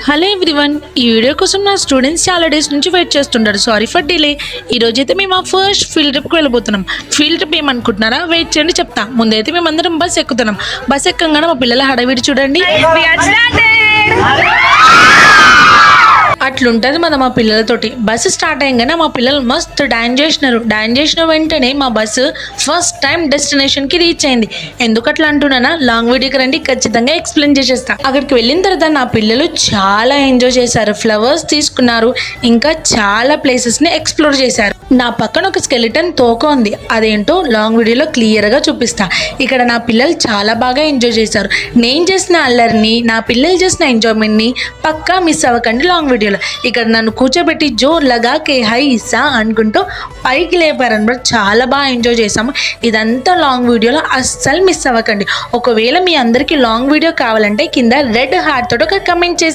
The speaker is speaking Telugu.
హలో ఎవ్రీవన్, ఈ వీడియో కోసం నా స్టూడెంట్స్ చాలా డేస్ నుంచి వెయిట్ చేస్తుంటారు. Sorry for delay. ఈ రోజైతే మేము మా ఫస్ట్ ఫీల్డ్ ట్రిప్కి వెళ్ళబోతున్నాం. ఫీల్డ్ ట్రిప్ ఏమనుకుంటున్నారా? వెయిట్ చేయండి చెప్తా. ముందైతే మేమందరం బస్ ఎక్కుతున్నాం. బస్ ఎక్కగానే మా పిల్లల హడావిడి చూడండి. అట్లుంటుంది మా పిల్లలతోటి. బస్సు స్టార్ట్ అయ్యంగానే మా పిల్లలు మస్తు డాన్స్ చేసినారు. డాన్స్ చేసిన వెంటనే మా బస్సు ఫస్ట్ టైం డెస్టినేషన్కి రీచ్ అయింది. ఎందుకు అట్లా అంటున్నానా? లాంగ్ వీడియోకి రండి, ఖచ్చితంగా ఎక్స్ప్లెయిన్ చేసేస్తా. అక్కడికి వెళ్ళిన తర్వాత నా పిల్లలు చాలా ఎంజాయ్ చేశారు. ఫ్లవర్స్ తీసుకున్నారు, ఇంకా చాలా ప్లేసెస్ని ఎక్స్ప్లోర్ చేశారు. నా పక్కన ఒక స్కెలిటన్ తోక ఉంది. అదేంటో లాంగ్ వీడియోలో క్లియర్గా చూపిస్తా. ఇక్కడ నా పిల్లలు చాలా బాగా ఎంజాయ్ చేశారు. నేను చేసిన అల్లరిని, నా పిల్లలు చేసిన ఎంజాయ్మెంట్ని పక్కా మిస్ అవ్వకండి లాంగ్ వీడియోలో. ఇక్కడ నన్ను కూర్చోబెట్టి జోర్ లగా కే హై ఇస్సా అనుకుంటూ పైకి లేపారనమాట. చాలా బాగా ఎంజాయ్ చేసాము. ఇదంతా లాంగ్ వీడియోలో అస్సలు మిస్ అవ్వకండి. ఒకవేళ మీ అందరికీ లాంగ్ వీడియో కావాలంటే కింద రెడ్ హార్ట్ తోటి ఒక కమెంట్ చేసి